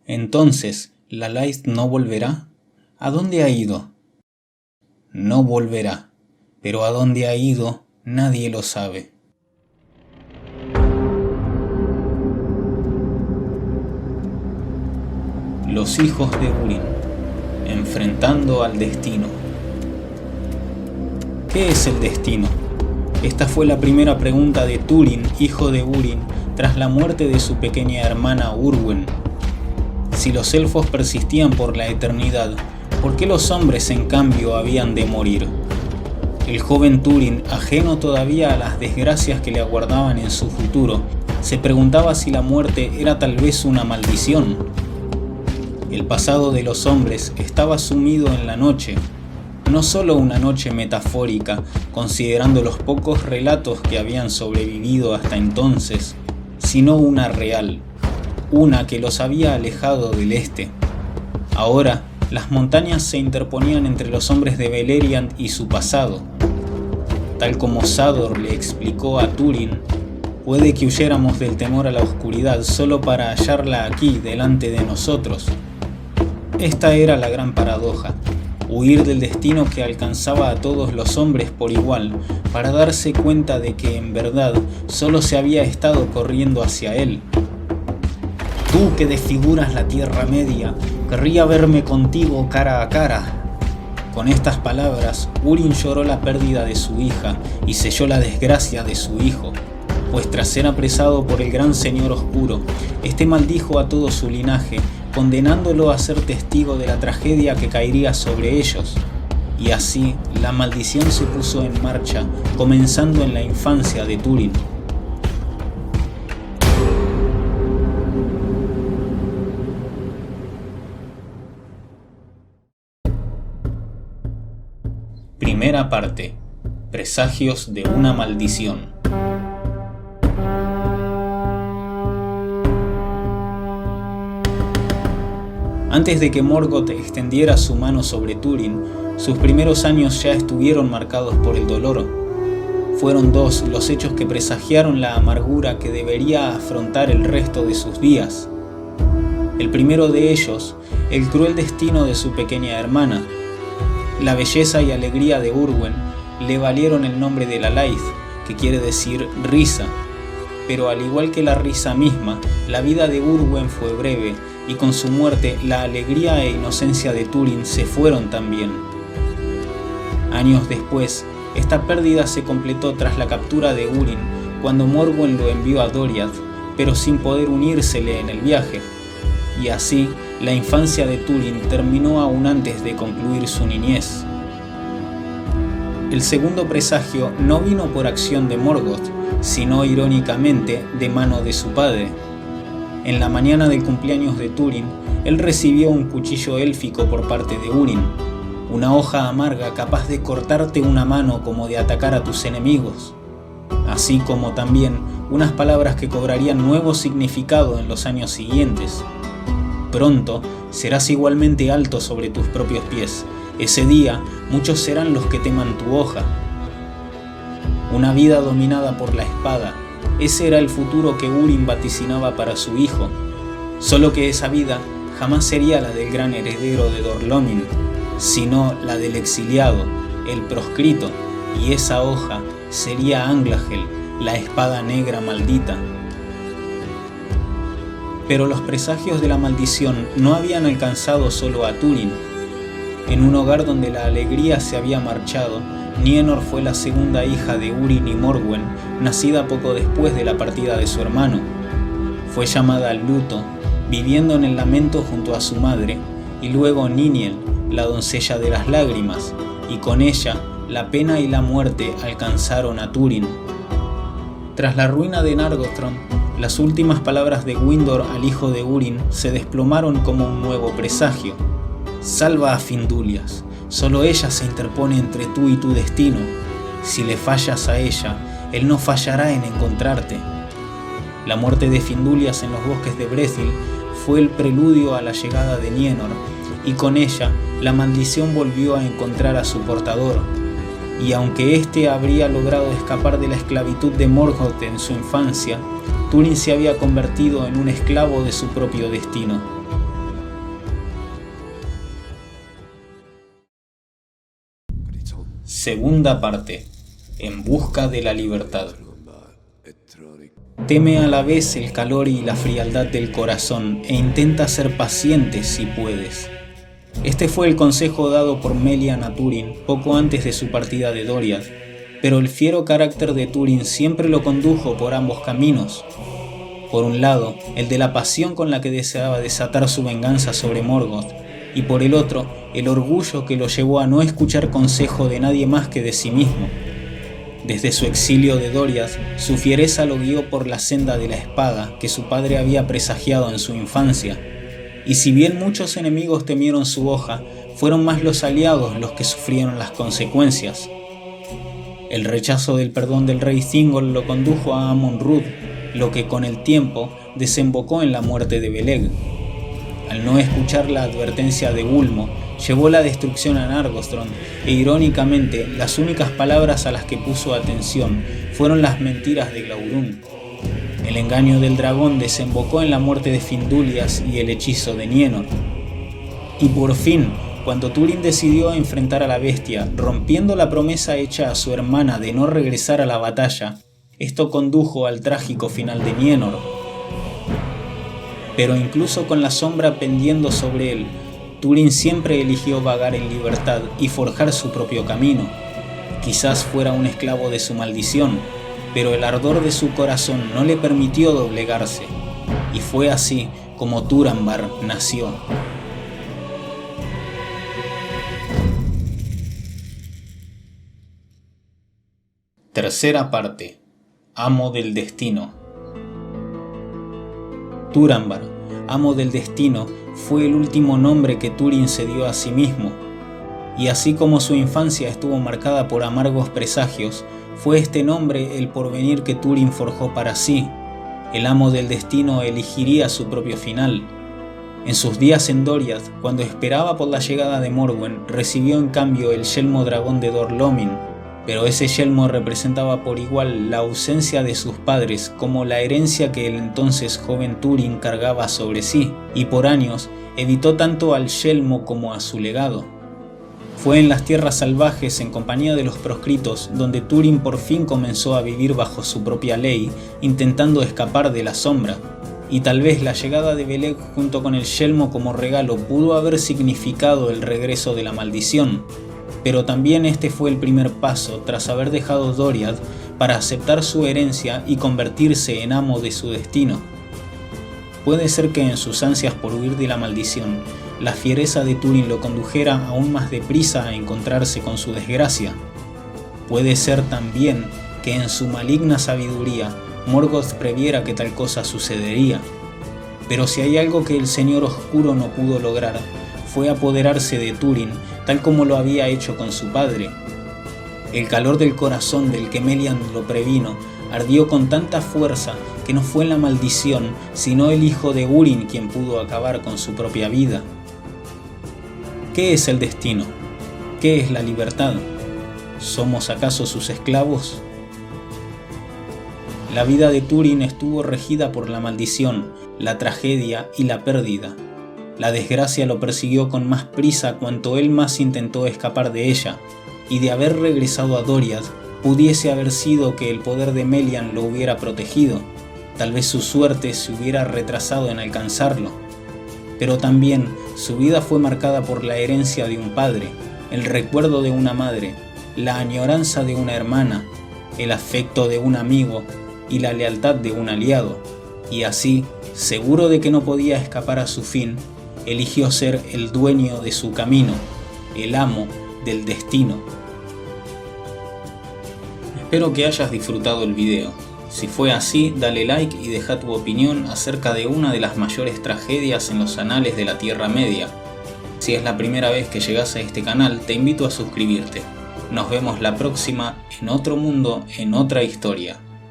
Entonces, ¿Lalaith no volverá? ¿A dónde ha ido? No volverá, pero a dónde ha ido nadie lo sabe. Los hijos de Húrin, enfrentando al destino. ¿Qué es el destino? Esta fue la primera pregunta de Túrin, hijo de Húrin, tras la muerte de su pequeña hermana Urwen. Si los elfos persistían por la eternidad, ¿por qué los hombres en cambio habían de morir? El joven Túrin, ajeno todavía a las desgracias que le aguardaban en su futuro, se preguntaba si la muerte era tal vez una maldición. El pasado de los hombres estaba sumido en la noche, no solo una noche metafórica, considerando los pocos relatos que habían sobrevivido hasta entonces, sino una real, una que los había alejado del este. Ahora, las montañas se interponían entre los hombres de Beleriand y su pasado. Tal como Sador le explicó a Túrin, puede que huyéramos del temor a la oscuridad solo para hallarla aquí delante de nosotros. Esta era la gran paradoja, huir del destino que alcanzaba a todos los hombres por igual, para darse cuenta de que en verdad solo se había estado corriendo hacia él. Tú que desfiguras la Tierra Media, querría verme contigo cara a cara. Con estas palabras, Húrin lloró la pérdida de su hija y selló la desgracia de su hijo, pues tras ser apresado por el gran señor oscuro, este maldijo a todo su linaje, condenándolo a ser testigo de la tragedia que caería sobre ellos. Y así, la maldición se puso en marcha, comenzando en la infancia de Túrin. Primera parte. Presagios de una maldición. Antes de que Morgoth extendiera su mano sobre Túrin, sus primeros años ya estuvieron marcados por el dolor. Fueron dos los hechos que presagiaron la amargura que debería afrontar el resto de sus días. El primero de ellos, el cruel destino de su pequeña hermana. La belleza y alegría de Urwen le valieron el nombre de Lalaith, que quiere decir risa, pero al igual que la risa misma, la vida de Urwen fue breve, y con su muerte la alegría e inocencia de Túrin se fueron también. Años después, esta pérdida se completó tras la captura de Húrin, cuando Morwen lo envió a Doriath, pero sin poder unírsele en el viaje. Y así, la infancia de Túrin terminó aún antes de concluir su niñez. El segundo presagio no vino por acción de Morgoth, sino irónicamente de mano de su padre. En la mañana del cumpleaños de Túrin, él recibió un cuchillo élfico por parte de Húrin, una hoja amarga capaz de cortarte una mano como de atacar a tus enemigos, así como también unas palabras que cobrarían nuevo significado en los años siguientes. Pronto serás igualmente alto sobre tus propios pies. Ese día muchos serán los que teman tu hoja. Una vida dominada por la espada. Ese era el futuro que Húrin vaticinaba para su hijo. Solo que esa vida jamás sería la del gran heredero de Dor-lómin, sino la del exiliado, el proscrito, y esa hoja sería Anglahel, la espada negra maldita. Pero los presagios de la maldición no habían alcanzado solo a Túrin. En un hogar donde la alegría se había marchado, Nienor fue la segunda hija de Húrin y Morwen, nacida poco después de la partida de su hermano. Fue llamada al luto, viviendo en el lamento junto a su madre, y luego Niniel, la doncella de las lágrimas, y con ella la pena y la muerte alcanzaron a Túrin. Tras la ruina de Nargothrond, las últimas palabras de Windor al hijo de Húrin se desplomaron como un nuevo presagio. Salva a Findulias, solo ella se interpone entre tú y tu destino. Si le fallas a ella, él no fallará en encontrarte. La muerte de Findulias en los bosques de Brethil fue el preludio a la llegada de Nienor, y con ella la maldición volvió a encontrar a su portador. Y aunque éste habría logrado escapar de la esclavitud de Morgoth en su infancia, Túrin se había convertido en un esclavo de su propio destino. Segunda parte. En busca de la libertad. Teme a la vez el calor y la frialdad del corazón e intenta ser paciente si puedes. Este fue el consejo dado por Melian a Túrin poco antes de su partida de Doriath, pero el fiero carácter de Túrin siempre lo condujo por ambos caminos. Por un lado, el de la pasión con la que deseaba desatar su venganza sobre Morgoth, y por el otro, el orgullo que lo llevó a no escuchar consejo de nadie más que de sí mismo. Desde su exilio de Doriath, su fiereza lo guió por la senda de la espada que su padre había presagiado en su infancia. Y si bien muchos enemigos temieron su hoja, fueron más los aliados los que sufrieron las consecuencias. El rechazo del perdón del rey Thingol lo condujo a Amon-Rûd, lo que con el tiempo desembocó en la muerte de Beleg. Al no escuchar la advertencia de Ulmo, llevó la destrucción a Nargothrond, e irónicamente las únicas palabras a las que puso atención fueron las mentiras de Glaurung. El engaño del dragón desembocó en la muerte de Findulias y el hechizo de Nienor. Y por fin, cuando Túrin decidió enfrentar a la bestia, rompiendo la promesa hecha a su hermana de no regresar a la batalla, esto condujo al trágico final de Nienor. Pero incluso con la sombra pendiendo sobre él, Túrin siempre eligió vagar en libertad y forjar su propio camino. Quizás fuera un esclavo de su maldición, pero el ardor de su corazón no le permitió doblegarse, y fue así como Turambar nació. Tercera parte. Amo del destino. Turambar, amo del destino, fue el último nombre que Túrin se dio a sí mismo, y así como su infancia estuvo marcada por amargos presagios, fue este nombre el porvenir que Túrin forjó para sí. El amo del destino elegiría su propio final. En sus días en Doriath, cuando esperaba por la llegada de Morwen, recibió en cambio el yelmo dragón de Dor-lómin, pero ese yelmo representaba por igual la ausencia de sus padres como la herencia que el entonces joven Túrin cargaba sobre sí, y por años evitó tanto al yelmo como a su legado. Fue en las tierras salvajes en compañía de los proscritos donde Túrin por fin comenzó a vivir bajo su propia ley, intentando escapar de la sombra, y tal vez la llegada de Beleg junto con el yelmo como regalo pudo haber significado el regreso de la maldición. Pero también este fue el primer paso tras haber dejado Doriath para aceptar su herencia y convertirse en amo de su destino. Puede ser que en sus ansias por huir de la maldición, la fiereza de Túrin lo condujera aún más deprisa a encontrarse con su desgracia. Puede ser también que en su maligna sabiduría Morgoth previera que tal cosa sucedería. Pero si hay algo que el Señor Oscuro no pudo lograr, fue apoderarse de Túrin tal como lo había hecho con su padre. El calor del corazón del que Melian lo previno ardió con tanta fuerza que no fue la maldición, sino el hijo de Húrin quien pudo acabar con su propia vida. ¿Qué es el destino? ¿Qué es la libertad? ¿Somos acaso sus esclavos? La vida de Túrin estuvo regida por la maldición, la tragedia y la pérdida. La desgracia lo persiguió con más prisa cuanto él más intentó escapar de ella, y de haber regresado a Doriath, pudiese haber sido que el poder de Melian lo hubiera protegido, tal vez su suerte se hubiera retrasado en alcanzarlo. Pero también su vida fue marcada por la herencia de un padre, el recuerdo de una madre, la añoranza de una hermana, el afecto de un amigo y la lealtad de un aliado, y así, seguro de que no podía escapar a su fin, eligió ser el dueño de su camino, el amo del destino. Espero que hayas disfrutado el video. Si fue así, dale like y deja tu opinión acerca de una de las mayores tragedias en los anales de la Tierra Media. Si es la primera vez que llegas a este canal, te invito a suscribirte. Nos vemos la próxima en otro mundo, en otra historia.